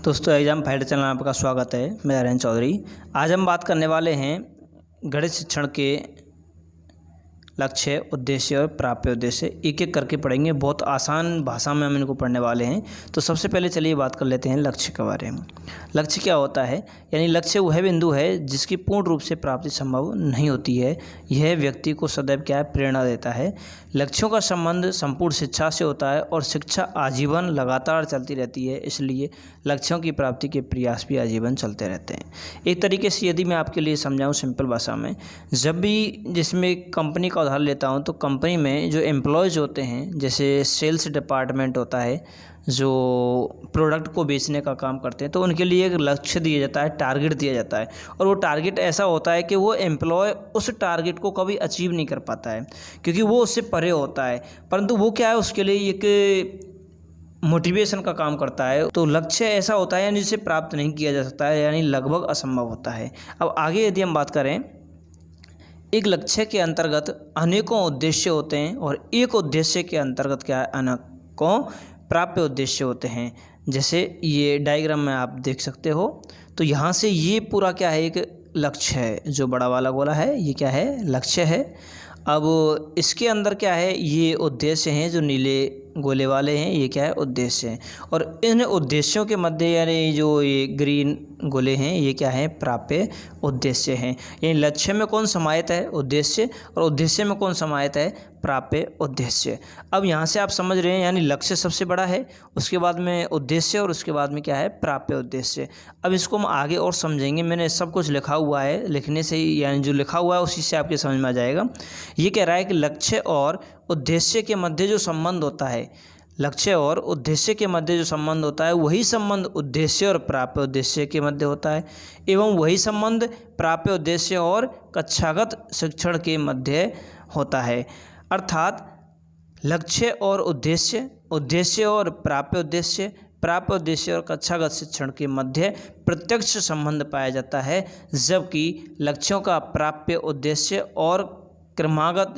दोस्तों exam fighter channel में आपका स्वागत है। मैं आर्यन चौधरी। आज हम बात करने वाले हैं गणित शिक्षण के लक्ष्य, उद्देश्य और प्राप्य उद्देश्य। एक एक करके पढ़ेंगे, बहुत आसान भाषा में हम इनको पढ़ने वाले हैं। तो सबसे पहले चलिए बात कर लेते हैं लक्ष्य के बारे में। लक्ष्य क्या होता है? यानी लक्ष्य वह बिंदु है जिसकी पूर्ण रूप से प्राप्ति संभव नहीं होती है। यह व्यक्ति को सदैव क्या है, प्रेरणा देता है। लक्ष्यों का संबंध संपूर्ण शिक्षा से होता है और शिक्षा आजीवन लगातार चलती रहती है, इसलिए लक्ष्यों की प्राप्ति के प्रयास भी आजीवन चलते रहते हैं। एक तरीके से यदि मैं आपके लिए समझाऊं सिंपल भाषा में, जब भी जिसमें कंपनी का उदाहरण लेता हूं तो कंपनी में जो एम्प्लॉयज़ होते हैं, जैसे सेल्स डिपार्टमेंट होता है जो प्रोडक्ट को बेचने का काम करते हैं, तो उनके लिए एक लक्ष्य दिया जाता है, टारगेट दिया जाता है। और वो टारगेट ऐसा होता है कि वो एम्प्लॉय उस टारगेट को कभी अचीव नहीं कर पाता है क्योंकि वो उससे परे होता है, परंतु वो क्या है, उसके लिए एक मोटिवेशन का काम करता है। तो लक्ष्य ऐसा होता है यानी जिसे प्राप्त नहीं किया जा सकता है, यानी लगभग असंभव होता है। अब आगे यदि हम बात करें, एक लक्ष्य के अंतर्गत अनेकों उद्देश्य होते हैं और एक उद्देश्य के अंतर्गत क्या है, अनेकों प्राप्य उद्देश्य होते हैं। जैसे ये डायग्राम में आप देख सकते हो, तो यहाँ से ये पूरा क्या है, एक लक्ष्य है। जो बड़ा वाला गोला है ये क्या है, लक्ष्य है। अब इसके अंदर क्या है, ये उद्देश्य हैं। जो नीले गोले वाले हैं ये क्या है, उद्देश्य हैं। और इन उद्देश्यों के मध्य यानी जो ये ग्रीन गोले हैं ये क्या है, प्राप्य उद्देश्य हैं। यानी लक्ष्य में कौन समाहित है, उद्देश्य, और उद्देश्य में कौन समाहित है, प्राप्य उद्देश्य। अब यहाँ से आप समझ रहे हैं, यानी लक्ष्य सबसे बड़ा है, उसके बाद में उद्देश्य और उसके बाद में क्या है, प्राप्य उद्देश्य। अब इसको हम आगे और समझेंगे। मैंने सब कुछ लिखा हुआ है, लिखने से ही यानी जो लिखा हुआ है उसी से आपके समझ में आ जाएगा। ये कह रहा है कि लक्ष्य और उद्देश्य के मध्य जो संबंध होता है, लक्ष्य और उद्देश्य के मध्य जो संबंध होता है, वही संबंध उद्देश्य और प्राप्य उद्देश्य के मध्य होता है, एवं वही संबंध प्राप्य उद्देश्य और कक्षागत शिक्षण के मध्य होता है। अर्थात लक्ष्य और उद्देश्य, उद्देश्य और प्राप्य उद्देश्य, प्राप्य उद्देश्य और कक्षागत शिक्षण के मध्य प्रत्यक्ष संबंध पाया जाता है, जबकि लक्ष्यों का प्राप्य उद्देश्य और क्रमागत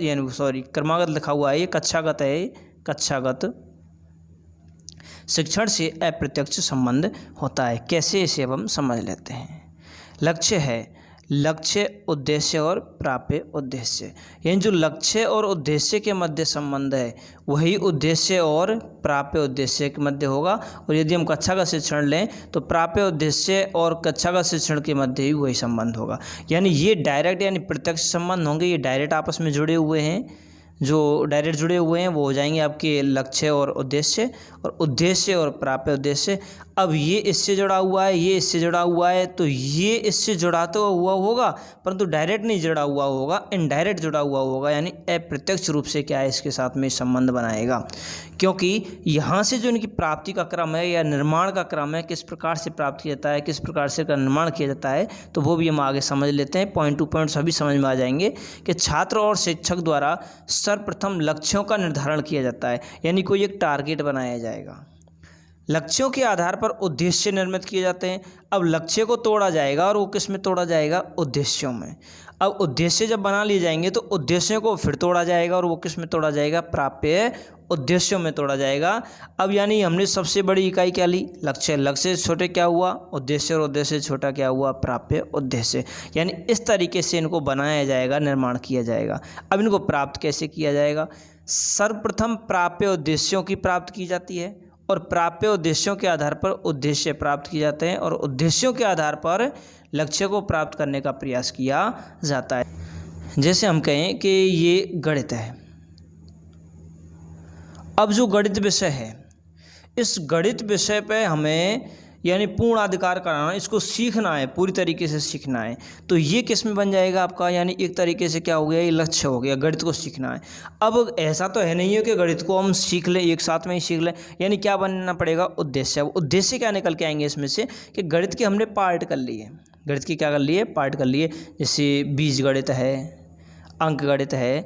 क्रमागत लिखा हुआ है, ये कक्षागत है, कक्षागत शिक्षण से अप्रत्यक्ष संबंध होता है। कैसे, इसे अब हम समझ लेते हैं। लक्ष्य है लक्ष्य, उद्देश्य और प्राप्य उद्देश्य। यानी जो लक्ष्य और उद्देश्य के मध्य संबंध है वही उद्देश्य और प्राप्य उद्देश्य के मध्य होगा। और यदि हम कक्षा का शिक्षण लें तो प्राप्य उद्देश्य और कक्षा का शिक्षण के मध्य ही वही संबंध होगा। यानी ये डायरेक्ट यानी प्रत्यक्ष संबंध होंगे, ये डायरेक्ट आपस में जुड़े हुए हैं। जो डायरेक्ट जुड़े हुए हैं वो हो जाएंगे आपके लक्ष्य और उद्देश्य, और उद्देश्य और प्राप्य उद्देश्य। अब ये इससे जुड़ा हुआ है, ये इससे जुड़ा हुआ है, तो ये इससे जुड़ा तो हुआ होगा परंतु डायरेक्ट नहीं जुड़ा हुआ होगा, इनडायरेक्ट जुड़ा हुआ होगा, यानी अप्रत्यक्ष रूप से क्या है, इसके साथ में संबंध बनाएगा। क्योंकि यहाँ से जो इनकी प्राप्ति का क्रम है या निर्माण का क्रम है, किस प्रकार से प्राप्त किया जाता है, किस प्रकार से इसका निर्माण किया जाता है, तो वो भी हम आगे समझ लेते हैं। पॉइंट टू पॉइंट सभी समझ में आ जाएंगे कि छात्र और शिक्षक द्वारा सर्वप्रथम लक्ष्यों का निर्धारण किया जाता है, यानी कोई एक टारगेट बनाया जाएगा। लक्ष्यों के आधार पर उद्देश्य निर्मित किए जाते हैं। अब लक्ष्य को तोड़ा जाएगा और वो किस में तोड़ा जाएगा, उद्देश्यों में। अब उद्देश्य जब बना लिए जाएंगे तो उद्देश्यों को फिर तोड़ा जाएगा और वो किस में तोड़ा जाएगा, प्राप्य उद्देश्यों में तोड़ा जाएगा। अब यानी हमने सबसे बड़ी इकाई क्या ली, लक्ष्य। लक्ष्य से छोटे क्या हुआ, उद्देश्य, और उद्देश्य से छोटा क्या हुआ, प्राप्य उद्देश्य। यानी इस तरीके से इनको बनाया जाएगा, निर्माण किया जाएगा। अब इनको प्राप्त कैसे किया जाएगा, सर्वप्रथम प्राप्य उद्देश्यों की प्राप्त की जाती है और प्राप्य उद्देश्यों के आधार पर उद्देश्य प्राप्त किए जाते हैं और उद्देश्यों के आधार पर लक्ष्य को प्राप्त करने का प्रयास किया जाता है। जैसे हम कहें कि ये गणित है। अब जो गणित विषय है, इस गणित विषय पे हमें यानी पूर्ण अधिकार कराना, इसको सीखना है, पूरी तरीके से सीखना है। तो ये किस में बन जाएगा आपका, यानी एक तरीके से क्या हो गया, ये लक्ष्य हो गया, गणित को सीखना है। अब ऐसा तो है नहीं है कि गणित को हम सीख लें, एक साथ में ही सीख लें, यानी क्या बनना पड़ेगा, उद्देश्य। अब उद्देश्य क्या निकल के आएंगे इसमें से कि गणित के हमने पार्ट कर लिए, गणित की क्या कर लिए, पार्ट कर लिए। जैसे बीज गणित है, अंक गणित है,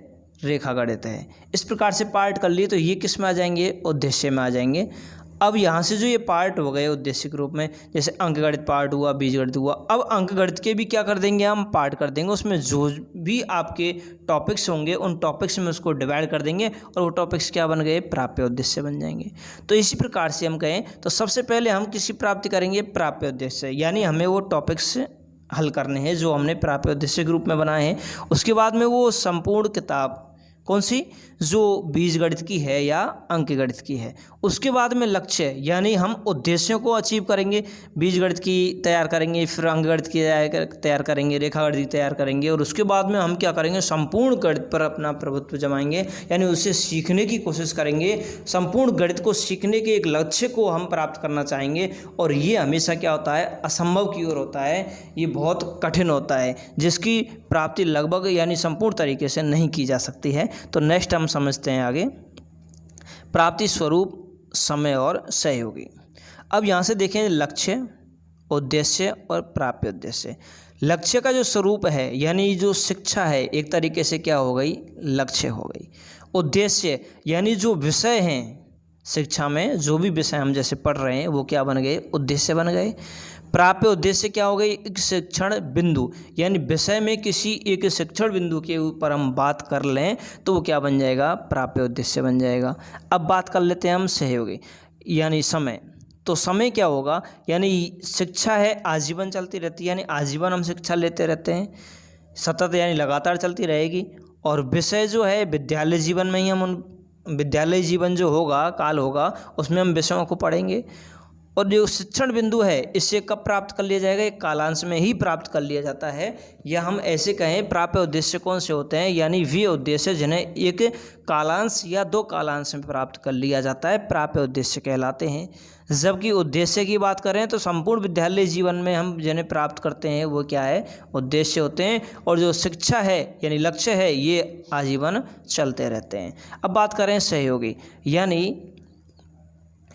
रेखा गणित है, इस प्रकार से पार्ट कर लिए, तो ये किस में आ जाएंगे, उद्देश्य में आ जाएंगे। अब यहाँ से जो ये पार्ट हो गए उद्देश्य के रूप में, जैसे अंकगणित पार्ट हुआ, बीजगणित हुआ, अब अंकगणित के भी क्या कर देंगे हम, पार्ट कर देंगे। उसमें जो भी आपके टॉपिक्स होंगे उन टॉपिक्स में उसको डिवाइड कर देंगे और वो टॉपिक्स क्या बन गए, प्राप्य उद्देश्य बन जाएंगे। तो इसी प्रकार से हम कहें तो सबसे पहले हम किसी प्राप्ति करेंगे, प्राप्य उद्देश्य, यानी हमें वो टॉपिक्स हल करने हैं जो हमने प्राप्य उद्देश्य के रूप में बनाए हैं। उसके बाद में वो संपूर्ण किताब कौन सी, जो बीजगणित की है या अंकगणित की है। उसके बाद में लक्ष्य, यानी हम उद्देश्यों को अचीव करेंगे, बीजगणित की तैयार करेंगे, फिर अंकगणित की तैयार करेंगे, रेखागणित की तैयार करेंगे, और उसके बाद में हम क्या करेंगे, संपूर्ण गणित पर अपना प्रभुत्व जमाएंगे, यानी उसे सीखने की कोशिश करेंगे। संपूर्ण गणित को सीखने के एक लक्ष्य को हम प्राप्त करना चाहेंगे, और ये हमेशा क्या होता है, असंभव की ओर होता है, ये बहुत कठिन होता है, जिसकी प्राप्ति लगभग यानी संपूर्ण तरीके से नहीं की जा सकती है। तो नेक्स्ट हम समझते हैं आगे, प्राप्ति स्वरूप, समय और सहयोगी। अब यहाँ से देखें लक्ष्य, उद्देश्य और प्राप्य उद्देश्य। लक्ष्य का जो स्वरूप है यानी जो शिक्षा है, एक तरीके से क्या हो गई, लक्ष्य हो गई। उद्देश्य यानी जो विषय हैं शिक्षा में, जो भी विषय हम जैसे पढ़ रहे हैं वो क्या बन गए, उद्देश्य बन गए। प्राप्य उद्देश्य क्या हो गई, एक शिक्षण बिंदु, यानी विषय में किसी एक शिक्षण बिंदु के ऊपर हम बात कर लें तो वो क्या बन जाएगा, प्राप्य उद्देश्य बन जाएगा। अब बात कर लेते हैं हम सहयोगी यानी समय। तो समय क्या होगा, यानी शिक्षा है आजीवन चलती रहती है, यानी आजीवन हम शिक्षा लेते रहते हैं, सतत यानी लगातार चलती रहेगी। और विषय जो है विद्यालय जीवन में ही हम उन विद्यालय जीवन जो होगा, काल होगा, उसमें हम विषयों को पढ़ेंगे। और जो शिक्षण बिंदु है इससे कब प्राप्त कर लिया जाएगा, एक कालांश में ही प्राप्त कर लिया जाता है। या हम ऐसे कहें प्राप्य उद्देश्य कौन से होते हैं, यानी वे उद्देश्य जिन्हें एक कालांश या दो कालांश में प्राप्त कर लिया जाता है, प्राप्य उद्देश्य कहलाते हैं। जबकि उद्देश्य की बात करें तो संपूर्ण विद्यालय जीवन में हम जिन्हें प्राप्त करते हैं वो क्या है, उद्देश्य होते हैं। और जो शिक्षा है यानी लक्ष्य है ये आजीवन चलते रहते हैं। अब बात करें सहयोगी, यानी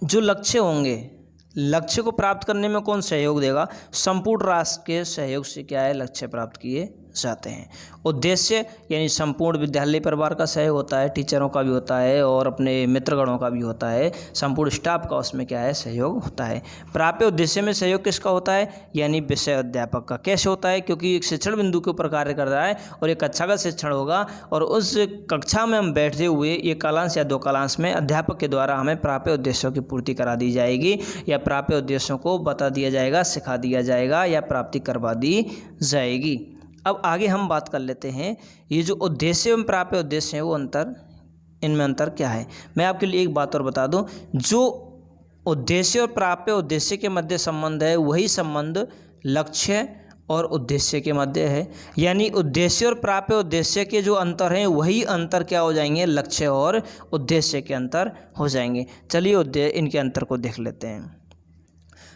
जो लक्ष्य होंगे, लक्ष्य को प्राप्त करने में कौन सहयोग देगा, संपूर्ण राष्ट्र के सहयोग से क्या है, लक्ष्य प्राप्त किए जाते हैं। उद्देश्य यानी संपूर्ण विद्यालय परिवार का सहयोग होता है, टीचरों का भी होता है और अपने मित्रगणों का भी होता है, संपूर्ण स्टाफ का उसमें क्या है, सहयोग होता है। प्राप्य उद्देश्य में सहयोग किसका होता है, यानी विषय अध्यापक का। कैसे होता है, क्योंकि एक शिक्षण बिंदु के ऊपर कार्य कर रहा है और एक कक्षा का शिक्षण होगा, और उस कक्षा में हम बैठते हुए एक कालांश या दो कालांश में अध्यापक के द्वारा हमें प्राप्य उद्देश्यों की पूर्ति करा दी जाएगी, या प्राप्य उद्देश्यों को बता दिया जाएगा, सिखा दिया जाएगा, या प्राप्ति करवा दी जाएगी। अब आगे हम बात कर लेते हैं ये जो उद्देश्य एवं प्राप्य उद्देश्य है वो इनमें अंतर क्या है। मैं आपके लिए एक बात और बता दूं, जो उद्देश्य और प्राप्य उद्देश्य के मध्य संबंध है वही संबंध लक्ष्य और उद्देश्य के मध्य है। यानी उद्देश्य और प्राप्य उद्देश्य के जो अंतर हैं वही अंतर क्या हो जाएंगे, लक्ष्य और उद्देश्य के अंतर हो जाएंगे। चलिए इनके अंतर को देख लेते हैं।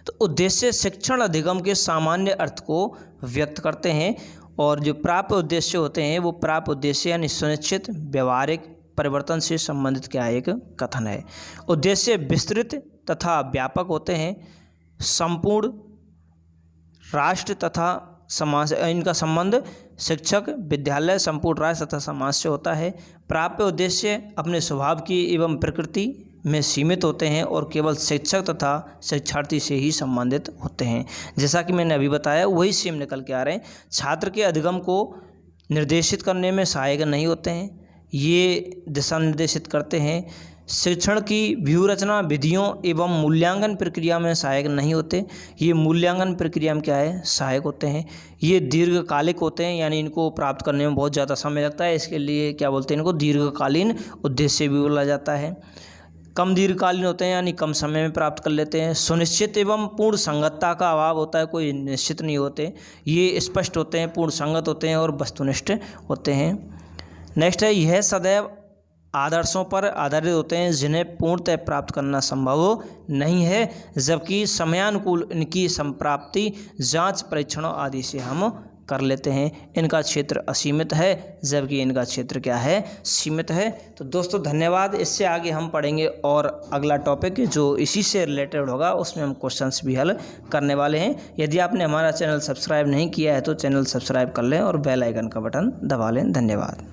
तो उद्देश्य शिक्षण अधिगम के सामान्य अर्थ को व्यक्त करते हैं, और जो प्राप्य उद्देश्य होते हैं वो प्राप्य उद्देश्य यानी सुनिश्चित व्यवहारिक परिवर्तन से संबंधित क्या एक कथन है। उद्देश्य विस्तृत तथा व्यापक होते हैं, संपूर्ण राष्ट्र तथा समाज, इनका संबंध शिक्षक, विद्यालय, संपूर्ण राष्ट्र तथा समाज से होता है। प्राप्य उद्देश्य अपने स्वभाव की एवं प्रकृति में सीमित होते हैं और केवल शिक्षक तथा शिक्षार्थी से ही संबंधित होते हैं। जैसा कि मैंने अभी बताया वही सेम निकल के आ रहे हैं। छात्र के अधिगम को निर्देशित करने में सहायक नहीं होते हैं, ये दिशा निर्देशित करते हैं। शिक्षण की व्यूह रचना, विधियों एवं मूल्यांकन प्रक्रिया में सहायक नहीं होते, ये मूल्यांकन प्रक्रिया में क्या है, सहायक होते हैं। ये दीर्घकालिक होते हैं, यानी इनको प्राप्त करने में बहुत ज़्यादा समय लगता है, इसके लिए क्या बोलते हैं, इनको दीर्घकालीन उद्देश्य भी बोला जाता है। कम दीर्घकालीन होते हैं, यानी कम समय में प्राप्त कर लेते हैं। सुनिश्चित एवं पूर्ण संगतता का अभाव होता है, कोई निश्चित नहीं होते, ये स्पष्ट होते हैं, पूर्ण संगत होते हैं और वस्तुनिष्ठ होते हैं। नेक्स्ट है, यह सदैव आदर्शों पर आधारित होते हैं जिन्हें पूर्णतः प्राप्त करना संभव नहीं है, जबकि समयानुकूल इनकी संप्राप्ति जांच परीक्षणों आदि से हम कर लेते हैं। इनका क्षेत्र असीमित है जबकि इनका क्षेत्र क्या है, सीमित है। तो दोस्तों धन्यवाद। इससे आगे हम पढ़ेंगे और अगला टॉपिक जो इसी से रिलेटेड होगा उसमें हम क्वेश्चंस भी हल करने वाले हैं। यदि आपने हमारा चैनल सब्सक्राइब नहीं किया है तो चैनल सब्सक्राइब कर लें और बेल आइकन का बटन दबा लें। धन्यवाद।